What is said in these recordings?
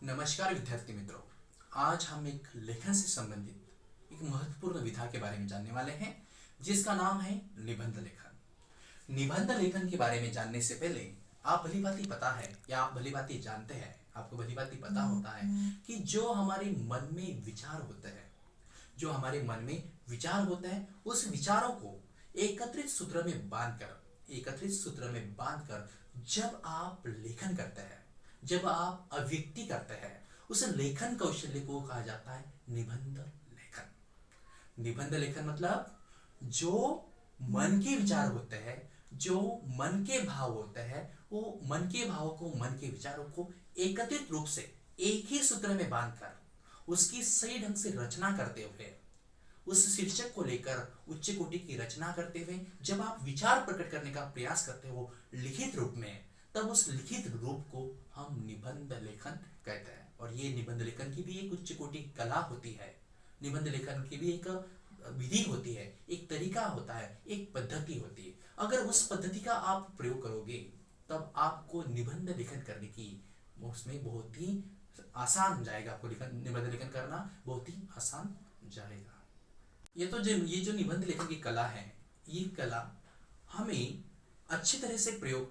नमस्कार विद्यार्थी मित्रों। आज हम एक लेखन से संबंधित एक महत्वपूर्ण विधा के बारे में जानने वाले हैं, जिसका नाम है निबंध लेखन। निबंध लेखन के बारे में जानने से पहले आप भली भांति पता है या आप भली भांति जानते हैं, आपको भली भांति पता होता है कि जो हमारे मन में विचार होते हैं, उस विचारों को एकत्रित सूत्र में बांधकर जब आप लेखन करते हैं, जब आप अभिव्यक्ति करते हैं, उस लेखन कौशल्य को कहा जाता है निबंध लेखन। निबंध लेखन मतलब जो मन के विचार होते हैं, जो मन के भाव होते हैं, वो मन के भावों को, मन के विचारों को एकत्रित रूप से एक ही सूत्र में बांधकर उसकी सही ढंग से रचना करते हुए, उस शीर्षक को लेकर उच्च कोटि की रचना करते हुए जब आप विचार प्रकट करने का प्रयास करते हो लिखित रूप में, तब उस लिखित रूप को हम निबंध लेखन कहते हैं। और ये निबंध लेखन की भी एक उच्च कोटि कला होती है। निबंध लेखन की भी एक विधि होती है, एक तरीका होता है, एक पद्धति होती है। अगर उस पद्धति का आप प्रयोग करोगे तब आपको निबंध लेखन करने की उसमें बहुत ही आसान हो जाएगा। आपको निबंध लेखन करना बहुत ही आसान जाएगा। ये जो निबंध लेखन की कला है, ये कला हमें अच्छी तरह से प्रयोग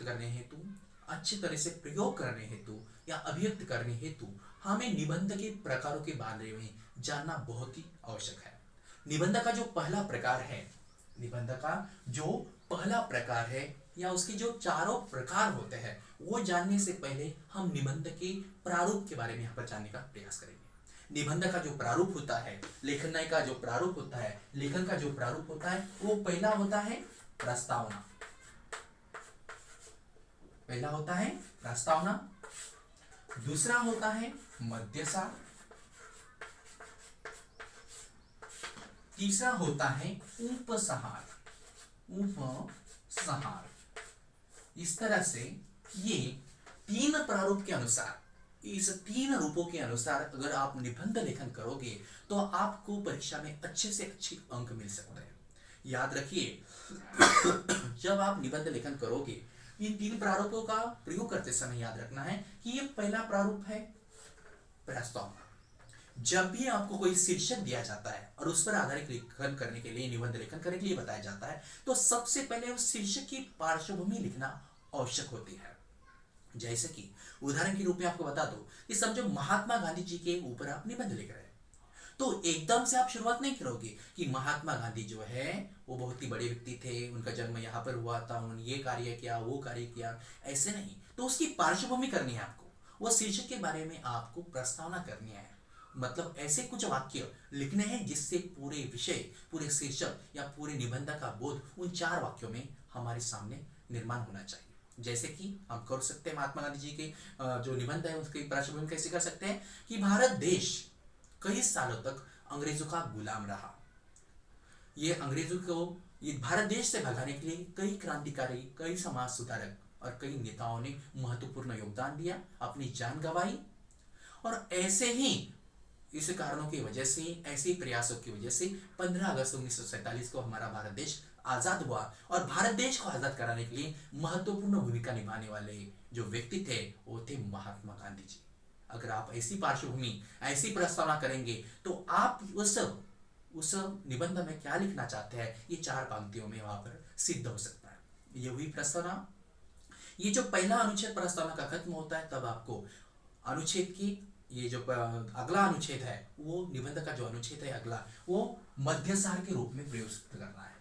करने हेतु या अभिव्यक्त करने हेतु हमें निबंध के प्रकारों के बारे में जानना बहुत ही आवश्यक है। निबंध का जो पहला प्रकार है या उसके जो चारों प्रकार होते हैं, वो जानने से पहले हम निबंध के प्रारूप के बारे में यहाँ पर जानने का प्रयास करेंगे। निबंध का जो प्रारूप होता है, लेखन का जो प्रारूप होता है, वो पहला होता है प्रस्तावना। दूसरा होता है मध्यसार। तीसरा होता है उपसंहार। इस तरह से ये तीन प्रारूप के अनुसार, इस तीन रूपों के अनुसार अगर आप निबंध लेखन करोगे तो आपको परीक्षा में अच्छे से अच्छे अंक मिल सकते हैं। याद रखिए, जब आप निबंध लेखन करोगे, इन तीन प्रारूपों का प्रयोग करते समय याद रखना है कि ये पहला प्रारूप है प्रस्तावना। जब भी आपको कोई शीर्षक दिया जाता है और उस पर आधारित लेखन करने के लिए, निबंध लेखन करने के लिए बताया जाता है, तो सबसे पहले उस शीर्षक की पार्श्वभूमि लिखना आवश्यक होती है। जैसे कि उदाहरण के रूप में आपको बता दो कि समझो महात्मा गांधी जी के ऊपर आप निबंध लिख रहे हैं, तो एकदम से आप शुरुआत नहीं करोगे कि महात्मा गांधी जो है वो बहुत ही बड़े व्यक्ति थे, उनका जन्म यहाँ पर हुआ था, उन्होंने ये कार्य किया, वो कार्य किया, ऐसे नहीं। तो उसकी पार्श्वभूमि करनी है आपको, वो शीर्षक के बारे में आपको प्रस्तावना करनी है। मतलब ऐसे कुछ वाक्य लिखने हैं जिससे पूरे विषय, पूरे शीर्षक या पूरे निबंध का बोध उन चार वाक्यों में हमारे सामने निर्माण होना चाहिए। जैसे कि हम कर सकते हैं, महात्मा गांधी जी के जो निबंध है उसकी पार्श्वभूमि कैसे कर सकते हैं कि भारत देश कई सालों तक अंग्रेजों का गुलाम रहा। ये अंग्रेजों को ये भारत देश से भगाने के लिए कई क्रांतिकारी, कई समाज सुधारक और कई नेताओं ने महत्वपूर्ण योगदान दिया, अपनी जान गंवाई। और ऐसे ही इस कारणों की वजह से, ऐसे प्रयासों की वजह से 15 अगस्त 1947 को हमारा भारत देश आजाद हुआ। और भारत देश को आजाद कराने के लिए महत्वपूर्ण भूमिका निभाने वाले जो व्यक्ति थे वो थे महात्मा गांधी जी। अगर आप ऐसी पार्श्वभूमि, ऐसी प्रस्तावना करेंगे तो आप उस निबंध में क्या लिखना चाहते हैं, ये चार पंक्तियों में वहां पर सिद्ध हो सकता है। ये हुई प्रस्तावना। ये जो पहला अनुच्छेद प्रस्तावना का खत्म होता है, तब आपको अनुच्छेद की ये जो अगला अनुच्छेद है, वो निबंध का जो अनुच्छेद है अगला, वो मध्यसार के रूप में प्रयुक्त करना है।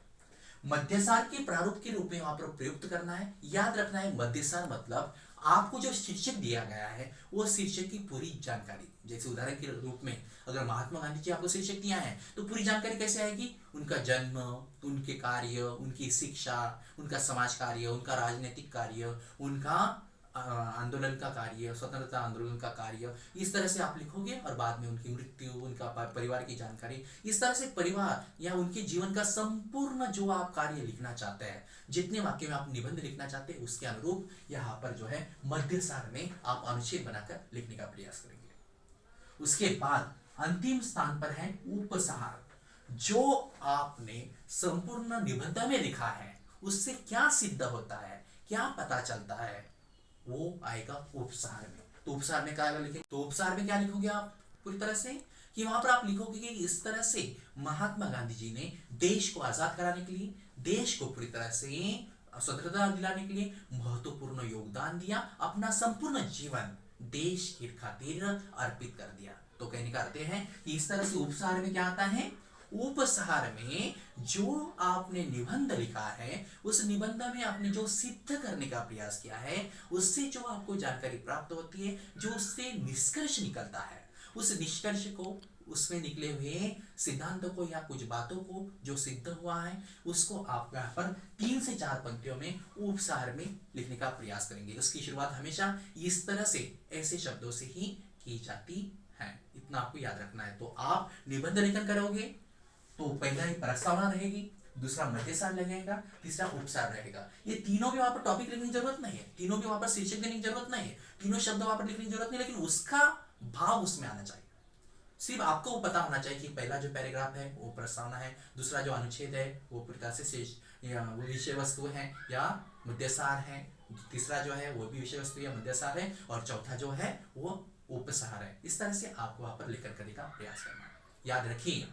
मध्यसार के प्रारूप के रूप में वहां पर प्रयुक्त करना है। याद रखना है, मध्यसार मतलब आपको जो शीर्षक दिया गया है वो शीर्षक की पूरी जानकारी। जैसे उदाहरण के रूप में अगर महात्मा गांधी जी आपको शीर्षक दिया है तो पूरी जानकारी कैसे आएगी? उनका जन्म, उनके कार्य, उनकी शिक्षा, उनका समाज कार्य, उनका राजनीतिक कार्य, उनका आंदोलन का कार्य, स्वतंत्रता आंदोलन का कार्य, इस तरह से आप लिखोगे। और बाद में उनकी मृत्यु, उनका परिवार की जानकारी, इस तरह से परिवार या उनके जीवन का संपूर्ण जो आप कार्य लिखना चाहते हैं, जितने वाक्य में आप निबंध लिखना चाहते हैं, उसके अनुरूप यहाँ पर जो है मध्यसार में आप अनुच्छेद बनाकर लिखने का प्रयास करेंगे। उसके बाद अंतिम स्थान पर है उपसंहार। जो आपने संपूर्ण निबंध में लिखा है उससे क्या सिद्ध होता है, क्या पता चलता है, वो आएगा उपसंहार में। तो उपसार में क्या लिखेंगे, तो उपसार में क्या लिखोगे आप पूरी तरह से कि वहां पर आप लिखोगे कि इस तरह से महात्मा गांधी जी ने देश को आजाद कराने के लिए, देश को पूरी तरह से स्वतंत्रता दिलाने के लिए महत्वपूर्ण योगदान दिया, अपना संपूर्ण जीवन देश के खातिर अर्पित कर दिया। तो कहने का अर्थ है कि इस तरह से उपसार में क्या आता है, उपसार में जो आपने निबंध लिखा है उस निबंध में आपने जो सिद्ध करने का प्रयास किया है उससे जो आपको जानकारी प्राप्त होती है, जो उससे निष्कर्ष निकलता है, उस निष्कर्ष को, उसमें निकले हुए सिद्धांतों को या कुछ बातों को जो सिद्ध हुआ है उसको आप यहाँ पर 3 से 4 पंक्तियों में उपसार में लिखने का प्रयास करेंगे। उसकी शुरुआत हमेशा इस तरह से ऐसे शब्दों से ही की जाती है, इतना आपको याद रखना है। तो आप निबंध लेखन करोगे तो पहला ही प्रस्तावना रहेगी, दूसरा मध्यसार लगेगा, तीसरा उपसार रहेगा। ये तीनों भी वहां पर टॉपिक लिखने की जरूरत नहीं है, तीनों भी वहां पर शीर्षक देने की जरूरत नहीं है, तीनों शब्द वहां पर लिखने की जरूरत नहीं, लेकिन उसका भाव उसमें आना चाहिए। सिर्फ आपको पता होना चाहिए कि पहला जो पैराग्राफ है वो प्रस्तावना है, दूसरा जो अनुच्छेद है वो प्रकार से विषय वस्तु है या मध्यसार है, तीसरा जो है वो भी विषय वस्तु या मध्यसार है, और चौथा जो है वो उपसार है। इस तरह से आपको वहां पर लेखन करने का प्रयास करना है। याद रखिए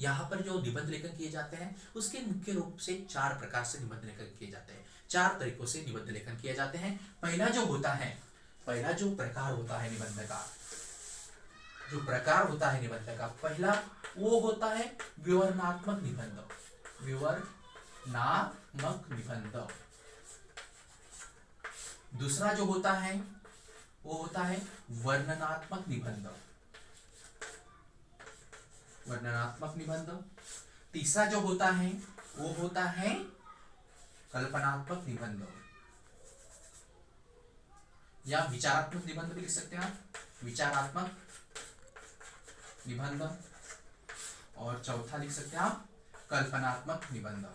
यहाँ पर जो निबंध लेखन किए जाते हैं उसके मुख्य रूप से 4 प्रकार से निबंध लेखन किए जाते हैं, 4 तरीकों से निबंध लेखन किए जाते हैं। पहला जो होता है, पहला जो प्रकार होता है निबंध का, जो प्रकार होता है निबंध का पहला वो होता है विवरणात्मक निबंध, विवरणात्मक निबंध। दूसरा जो होता है वो होता है वर्णनात्मक निबंध, वर्णनात्मक निबंध। तीसरा जो होता है वो होता है कल्पनात्मक निबंध या विचारात्मक निबंध भी लिख सकते हैं आप, विचारात्मक निबंध। और चौथा लिख सकते हैं आप कल्पनात्मक निबंध,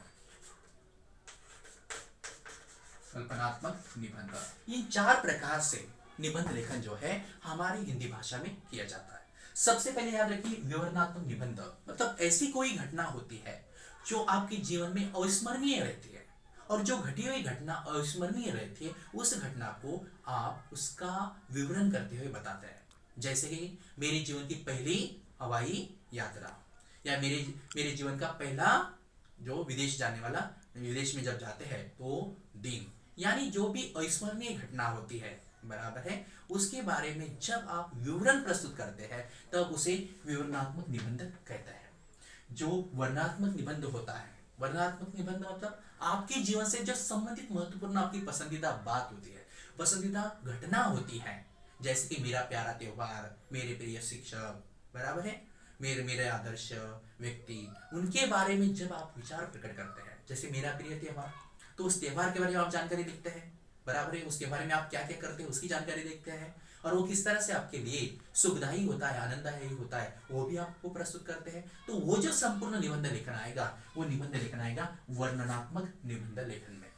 कल्पनात्मक निबंध। इन 4 प्रकार से निबंध लेखन जो है हमारी हिंदी भाषा में किया जाता है। सबसे पहले याद रखिए विवरणात्मक निबंध मतलब ऐसी कोई घटना होती है जो आपके जीवन में अविस्मरणीय रहती है, और जो घटी हुई घटना अविस्मरणीय रहती है उस घटना को आप उसका विवरण करते हुए बताते हैं। जैसे कि मेरे जीवन की पहली हवाई यात्रा, या मेरे जीवन का पहला जो विदेश जाने वाला, विदेश में जब जाते हैं तो दिन, यानी जो भी अविस्मरणीय घटना होती है, बराबर है, उसके बारे में जब आप विवरण प्रस्तुत करते हैं तब उसे विवरणात्मक निबंध कहते हैं। जो वर्णनात्मक निबंध होता है, वर्णनात्मक निबंध मतलब आपके जीवन से जो संबंधित महत्वपूर्ण आपकी पसंदीदा बात होती है, पसंदीदा घटना होती है, जैसे कि मेरा प्यारा त्योहार, मेरे प्रिय शिक्षक, बराबर है, मेरे आदर्श व्यक्ति, उनके बारे में जब आप विचार प्रकट करते हैं, जैसे मेरा प्रिय त्योहार, तो उस त्योहार के बारे में आप जानकारी लिखते हैं, बराबर है, उसके बारे में आप क्या क्या करते हैं उसकी जानकारी देखते हैं, और वो किस तरह से आपके लिए सुखदायी होता है, आनंददायी होता है, वो भी आपको प्रस्तुत करते हैं। तो वो जो संपूर्ण निबंध लेखन आएगा वो निबंध लेखन आएगा वर्णनात्मक निबंध लेखन में,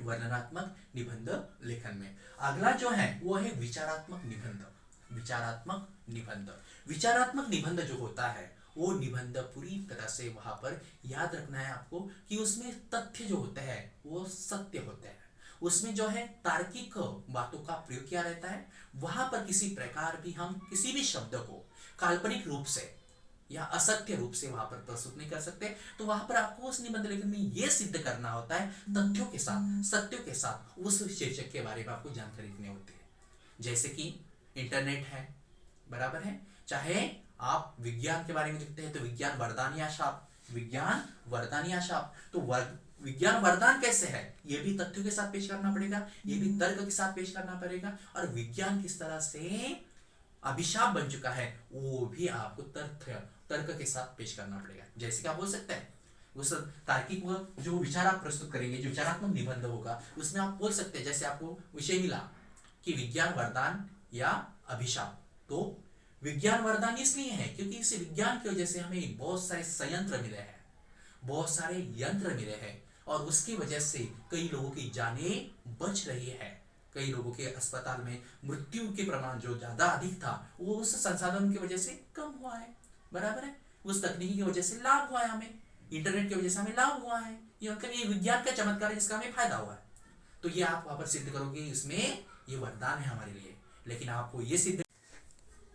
वर्णनात्मक निबंध लेखन में। अगला जो है वो है विचारात्मक निबंध, विचारात्मक निबंध। विचारात्मक निबंध जो होता है वो निबंध पूरी तरह से वहां पर याद रखना है आपको कि उसमें तथ्य जो होते हैं वो सत्य होते हैं, उसमें जो है तार्किक बातों का प्रयोग किया रहता है। वहां पर किसी प्रकार भी हम किसी भी शब्द को काल्पनिक रूप से या असत्य रूप से वहां पर प्रस्तुत नहीं कर सकते। तो वहां पर आपको उस निबंध लेखन में यह सिद्ध करना होता है तथ्यों के साथ, सत्यों के साथ, उस शीर्षक के बारे में आपको जानकारी देनी होती है। जैसे कि इंटरनेट है, बराबर है, चाहे आप विज्ञान के बारे में लिखते हैं तो विज्ञान वरदान या शाप, विज्ञान वरदान या शाप, तो विज्ञान वरदान कैसे है ये भी तथ्यों के साथ पेश करना पड़ेगा, ये भी तर्क के साथ पेश करना पड़ेगा, और विज्ञान किस तरह से अभिशाप बन चुका है वो भी आपको तर्क के साथ पेश करना पड़ेगा। जैसे कि आप बोल सकते हैं उस तार्किक जो विचार आप प्रस्तुत करेंगे, जो विचारात्मक निबंध होगा उसमें आप बोल सकते हैं, जैसे आपको विषय मिला कि विज्ञान वरदान या अभिशाप, तो विज्ञान वरदान इसलिए है क्योंकि इस विज्ञान की वजह से हमें बहुत सारे संयंत्र मिले हैं, बहुत सारे यंत्र मिले हैं, और उसकी वजह से कई लोगों की जानें बच रही है, कई लोगों के अस्पताल में मृत्यु के प्रमाण जो ज्यादा अधिक था वो उस संसाधन की वजह से कम हुआ है, बराबर है, उस तकनीकी की वजह से लाभ हुआ है, हमें इंटरनेट की वजह से हमें लाभ हुआ है, ये विज्ञान का चमत्कार है जिसका हमें फायदा हुआ है। तो ये आप वहां पर सिद्ध करोगे, इसमें ये वरदान है हमारे लिए, लेकिन आपको ये सिद्ध,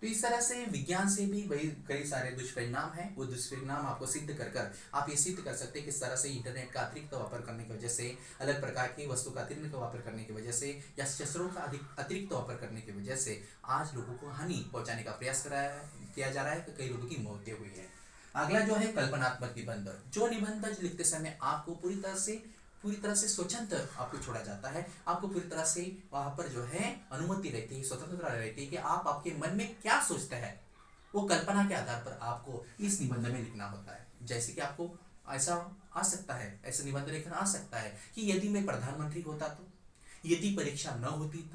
तो इस तरह से विज्ञान से भी वही कई सारे दुष्परिणाम हैं। वो दुष्परिणाम आपको सिद्ध कर कर आप ये सिद्ध कर सकते हैं कि किस तरह से इंटरनेट का अतिरिक्त वापर करने की वजह से, अलग प्रकार की वस्तु का अतिरिक्त वापर करने की वजह से, या शस्त्रों का अतिरिक्त वापर करने की वजह से आज लोगों को हानि पहुंचाने का प्रयास किया जा रहा है, कई लोगों की मौतें हुई है। अगला जो है कल्पनात्मक निबंध, जो निबंध लिखते समय आपको पूरी तरह से स्वतंत्र आपको छोड़ा जाता है। आपको पूरी तरह से वहां पर जो है अनुमति रहती है, स्वतंत्रता रहती है कि आप आपके मन में क्या सोचते हैं, वो कल्पना के आधार पर आपको इस निबंध में लिखना होता है। जैसे कि आपको ऐसा आ सकता है, ऐसा निबंध लेखन आ सकता है कि यदि मैं प्रधानमंत्री होता तो, यदि परीक्षा न होती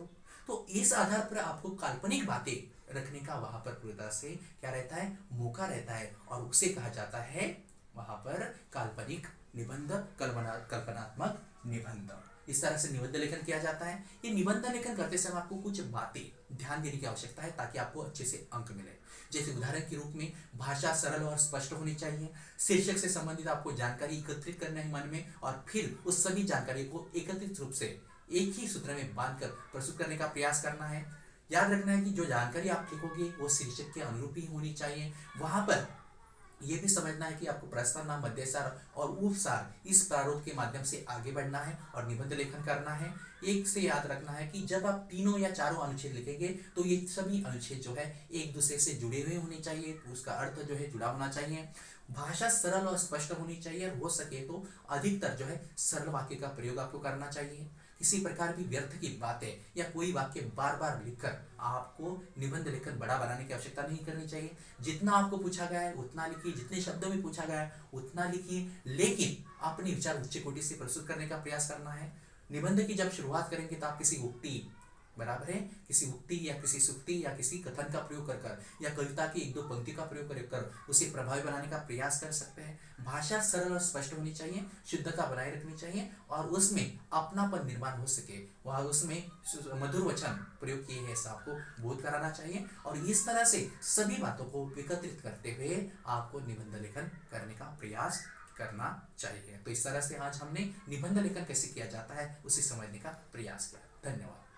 तो इस आधार पर आपको काल्पनिक बातें रखने का वहां पर पूरी तरह से क्या रहता है, मौका रहता है, और उसे कहा जाता है वहां पर काल्पनिक निबंध, कल्पनात्मक निबंध। इस तरह से निबंध लेखन किया जाता है। ये निबंध लेखन करते समय आपको कुछ बातें ध्यान देने की आवश्यकता है ताकि आपको अच्छे से अंक मिले। जैसे उदाहरण के रूप में भाषा सरल और स्पष्ट होनी चाहिए, शीर्षक से संबंधित आपको जानकारी एकत्रित करना है मन में, और फिर उस सभी जानकारी को एकत्रित रूप से एक ही सूत्र में बांधकर प्रस्तुत करने का प्रयास करना है। याद रखना है कि जो जानकारी आप लिखोगे वो शीर्षक के अनुरूप ही होनी चाहिए। वहां पर यह भी समझना है कि आपको प्रस्ताव, नाम, मध्यसार और उपसार इस प्रारूप के माध्यम से आगे बढ़ना है और निबंध लेखन करना है। एक से याद रखना है कि जब आप तीनों या चारों अनुच्छेद लिखेंगे तो ये सभी अनुच्छेद जो है एक दूसरे से जुड़े हुए होने चाहिए, उसका अर्थ जो है जुड़ा होना चाहिए। भाषा सरल और स्पष्ट होनी चाहिए, और हो सके तो अधिकतर जो है सरल वाक्य का प्रयोग आपको करना चाहिए। किसी प्रकार भी व्यर्थ की बातें या कोई वाक्य बार बार लिखकर आपको निबंध लेखन बड़ा बनाने की आवश्यकता नहीं करनी चाहिए। जितना आपको पूछा गया है उतना लिखिए, जितने शब्दों में पूछा गया है उतना लिखिए, लेकिन अपने विचार उच्च कोटि से प्रस्तुत करने का प्रयास करना है। निबंध की जब शुरुआत करेंगे तो आप किसी उक्ति, बराबर है, किसी उक्ति या किसी सुक्ति या किसी कथन का प्रयोग कर कर, या कविता की एक दो पंक्ति का प्रयोग कर उसे प्रभावी बनाने का प्रयास कर सकते हैं। भाषा सरल और स्पष्ट होनी चाहिए, शुद्धता बनाए रखनी चाहिए, और उसमें अपनापन निर्माण हो सके, वह उसमें मधुर वचन प्रयोग किए हैं ऐसा आपको बोध कराना चाहिए। और इस तरह से सभी बातों को एकत्रित करते हुए आपको निबंध लेखन करने का प्रयास करना चाहिए। तो इस तरह से आज हमने निबंध लेखन कैसे किया जाता है उसे समझने का प्रयास किया। धन्यवाद।